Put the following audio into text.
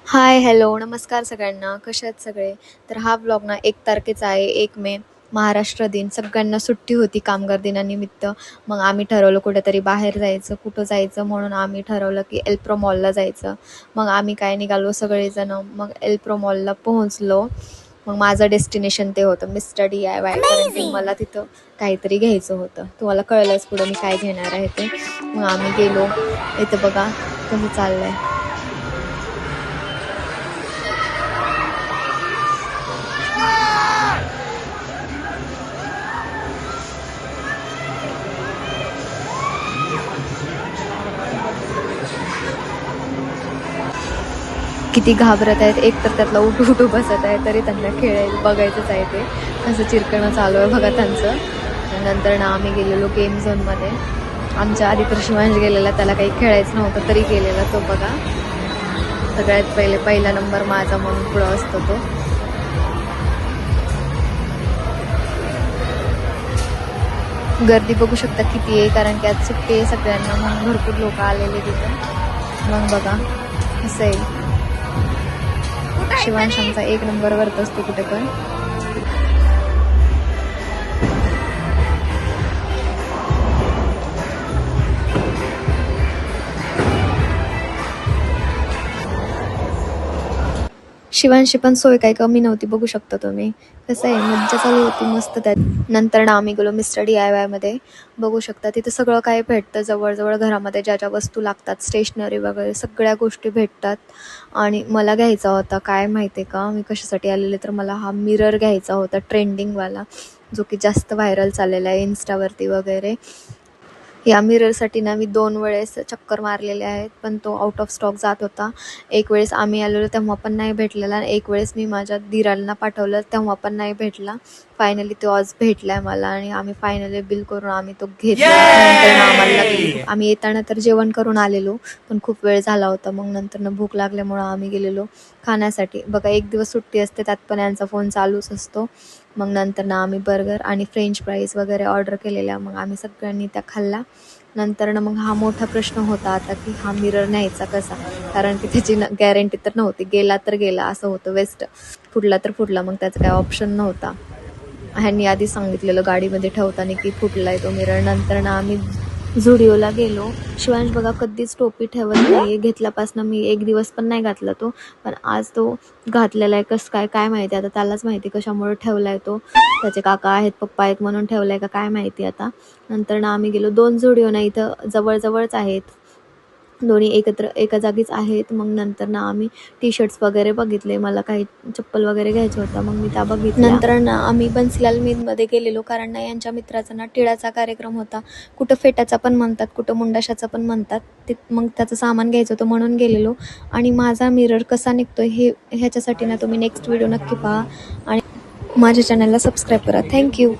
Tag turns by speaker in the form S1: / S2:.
S1: हाय, hello, नमस्कार सगळ्यांना. कसे आहेत सगळे? तर हा ब्लॉग ना 1 तारखेचा आहे, 1 मे, महाराष्ट्र दिन. सगळ्यांना सुट्टी होती कामगार दिनानिमित्त. मग आम्ही ठरवलं कुठेतरी बाहेर जायचं. कुठं जायचं म्हणून आम्ही ठरवलं की एल्प्रो मॉलला जायचं. मग आम्ही काय निघालो सगळेजणं. मग एल्प्रो मॉलला पोहोचलो. मग माझं डेस्टिनेशन ते होतं मिस्टर DIY, कारण की मला तिथं काहीतरी घ्यायचं होतं. तुम्हाला कळलंच पुढं मी काय घेणार आहे ते. मग आम्ही गेलो. इथं बघा कसं चाललंय. किती घाबरत आहेत. एक तर त्यातला उठू बसत आहे, तरी त्यांना बघायचंच आहे ते कसं चिरकणं चालू आहे बघा त्यांचं. नंतर ना आम्ही गेलेलो गेम झोनमध्ये. आमच्या आधी तर शिवांश गेलेला, त्याला काही खेळायचं नव्हतं तरी गेलेला तो बघा. सगळ्यात पहिला नंबर माझा म्हणून पुढं असतो तो. गर्दी बघू शकता किती आहे, कारण की आज सुट्टी आहे सगळ्यांना, म्हणून भरपूर लोक आलेले तिथं. मग बघा कसं आहे. शिवांश आमचा 1 नंबर करत असतो कुठे पण. शिवांशी पण सोय काही कमी नव्हती बघू शकता तुम्ही. कसं आहे, मज्जा चालू होती मस्त त्यात. नंतर ना आम्ही गेलो मिस्टर DIY मध्ये. बघू शकता तिथं सगळं काही भेटतं. जवळजवळ घरामध्ये ज्या ज्या वस्तू लागतात, स्टेशनरी वगैरे सगळ्या गोष्टी भेटतात. आणि मला घ्यायचा होता काय माहिती आहे का, मी कशासाठी आलेले, तर मला हा मिरर घ्यायचा होता ट्रेंडिंगवाला, जो की जास्त व्हायरल चाललेला आहे इन्स्टावरती वगैरे. या मिररसाठी ना मी 2 वेळेस चक्कर मारलेल्या आहेत, पण तो आउट ऑफ स्टॉक जात होता. एक वेळेस आम्ही आलेलो तेव्हा पण नाही भेटलेला. एक वेळेस मी माझ्या दीरांना पाठवलं तेव्हा पण नाही भेटला. फायनली तो आज भेटलाय मला आणि आम्ही फायनली बिल करून आम्ही तो घेतला. नंतर आम्हाला आम्ही येताना तर जेवण करून आलेलो, पण खूप वेळ झाला होता. मग नंतर भूक लागल्यामुळं आम्ही गेलेलो खाण्यासाठी. बघा 1 दिवस सुट्टी असते, त्यात पण यांचा फोन चालूच असतो. मग नंतर ना आम्ही बर्गर आणि फ्रेंच फ्राईज वगैरे ऑर्डर केलेल्या. मग आम्ही सगळ्यांनी त्या खाल्ला. नंतर ना मग हा मोठा प्रश्न होता आता की हा मिरर न्यायचा कसा, कारण की त्याची गॅरंटी तर नव्हती. गेला तर गेला असं होतं, वेस्ट. फुटला तर फुटला, मग त्याचा काही ऑप्शन नव्हता. ह्यांनी आधी सांगितलेलं गाडीमध्ये ठेवताना की फुटलाय तो मिरर. नंतर ना आम्ही झुडिओला गेलो. शिवांश बघा कधीच टोपी ठेवत नाही. घेतल्यापासून मी 1 दिवस पण नाही घातला तो, पण आज तो घातलेला आहे. कसं काय काय माहिती, आता त्यालाच माहिती कशामुळे ठेवलाय तो. त्याचे काका आहेत, पप्पा आहेत म्हणून ठेवलाय का काय माहिती आता. नंतर ना आम्ही गेलो 2 झुडिओ ना, इथं जवळजवळच आहेत दोन्ही, एकत्र एका जागीच आहेत. मग नंतर ना आम्ही टी-शर्ट्स वगैरे बघितले. मला काही चप्पल वगैरे घ्यायचं होतं, मग मी त्या बघितल्या. नंतर ना आम्ही बन्सीलाल मीलमध्ये गेलेलो, कारण ना यांच्या मित्राचा ना टिळाचा कार्यक्रम होता. कुठं फेट्याचा पण म्हणतात, कुठं मुंडाशाचा पण म्हणतात. मग त्याचं सामान घ्यायचं होतं म्हणून गेलेलो. आणि माझा मिरर कसा निघतोय ह्याच्यासाठी ना तुम्ही नेक्स्ट व्हिडिओ नक्की पहा आणि माझ्या चॅनलला सबस्क्राईब करा. थँक्यू.